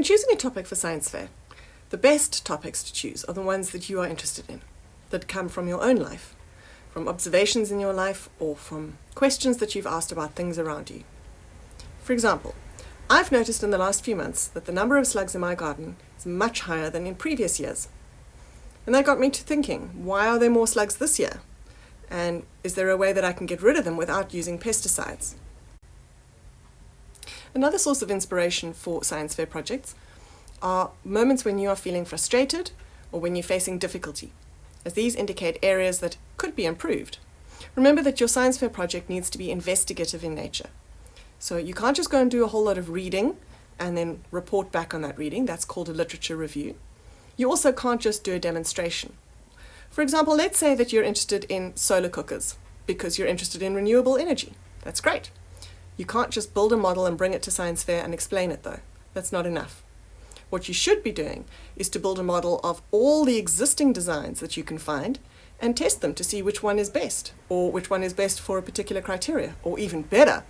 When choosing a topic for science fair, the best topics to choose are the ones that you are interested in, that come from your own life, from observations in your life, or from questions that you've asked about things around you. For example, I've noticed in the last few months that the number of slugs in my garden is much higher than in previous years. And that got me to thinking, why are there more slugs this year? And is there a way that I can get rid of them without using pesticides? Another source of inspiration for science fair projects are moments when you are feeling frustrated or when you're facing difficulty, as these indicate areas that could be improved. Remember that your science fair project needs to be investigative in nature. So you can't just go and do a whole lot of reading and then report back on that reading. That's called a literature review. You also can't just do a demonstration. For example, let's say that you're interested in solar cookers because you're interested in renewable energy. That's great. You can't just build a model and bring it to science fair and explain it though. That's not enough. What you should be doing is to build a model of all the existing designs that you can find and test them to see which one is best, or which one is best for a particular criteria, or even better,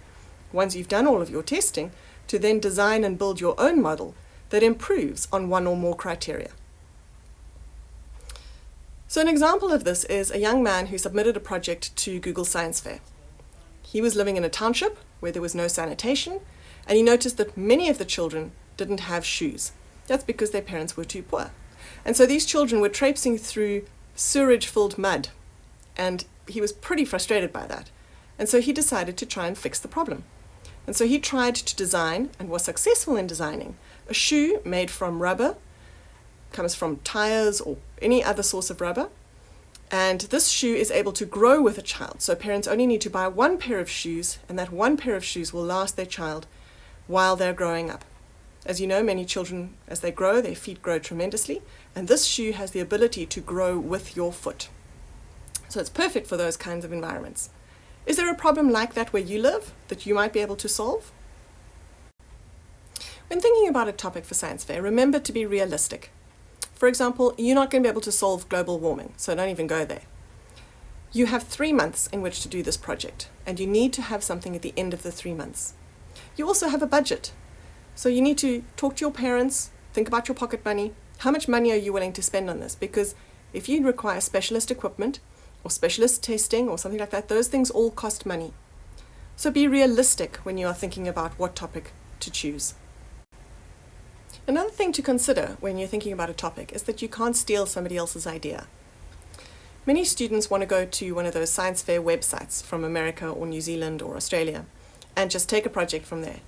once you've done all of your testing, to then design and build your own model that improves on one or more criteria. So an example of this is a young man who submitted a project to Google Science Fair. He was living in a township where there was no sanitation, and he noticed that many of the children didn't have shoes. That's because their parents were too poor. And so these children were traipsing through sewerage-filled mud, and he was pretty frustrated by that. And so he decided to try and fix the problem. And so he tried to design, and was successful in designing, a shoe made from rubber, comes from tires or any other source of rubber. And this shoe is able to grow with a child. So parents only need to buy one pair of shoes, and that one pair of shoes will last their child while they're growing up. As you know, many children, as they grow, their feet grow tremendously, and this shoe has the ability to grow with your foot. So it's perfect for those kinds of environments. Is there a problem like that where you live that you might be able to solve? When thinking about a topic for science fair, remember to be realistic. For example, you're not going to be able to solve global warming, so don't even go there. You have 3 months in which to do this project, and you need to have something at the end of the 3 months. You also have a budget, so you need to talk to your parents, think about your pocket money. How much money are you willing to spend on this? Because if you require specialist equipment, or specialist testing, or something like that, those things all cost money. So be realistic when you are thinking about what topic to choose. Another thing to consider when you're thinking about a topic is that you can't steal somebody else's idea. Many students want to go to one of those science fair websites from America or New Zealand or Australia and just take a project from there.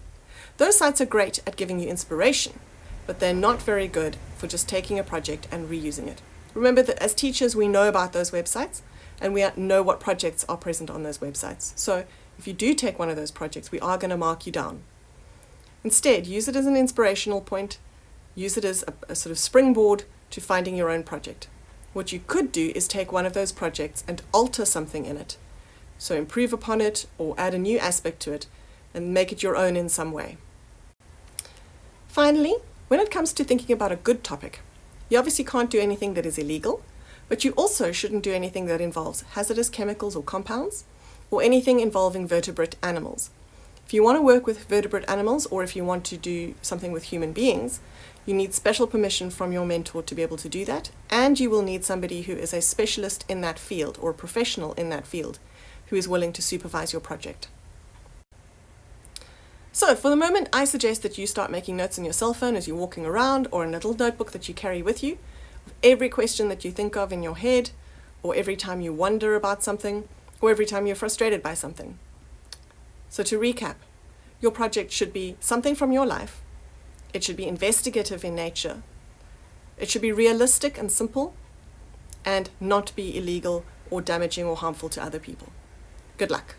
Those sites are great at giving you inspiration, but they're not very good for just taking a project and reusing it. Remember that as teachers we know about those websites and we know what projects are present on those websites. So if you do take one of those projects, we are going to mark you down. Instead, use it as an inspirational point. Use it as a sort of springboard to finding your own project. What you could do is take one of those projects and alter something in it. So improve upon it or add a new aspect to it and make it your own in some way. Finally, when it comes to thinking about a good topic, you obviously can't do anything that is illegal, but you also shouldn't do anything that involves hazardous chemicals or compounds, or anything involving vertebrate animals. If you want to work with vertebrate animals, or if you want to do something with human beings, you need special permission from your mentor to be able to do that, and you will need somebody who is a specialist in that field, or a professional in that field, who is willing to supervise your project. So for the moment, I suggest that you start making notes on your cell phone as you're walking around, or in a little notebook that you carry with you, of every question that you think of in your head, or every time you wonder about something, or every time you're frustrated by something. So to recap, your project should be something from your life. It should be investigative in nature. It should be realistic and simple, and not be illegal or damaging or harmful to other people. Good luck.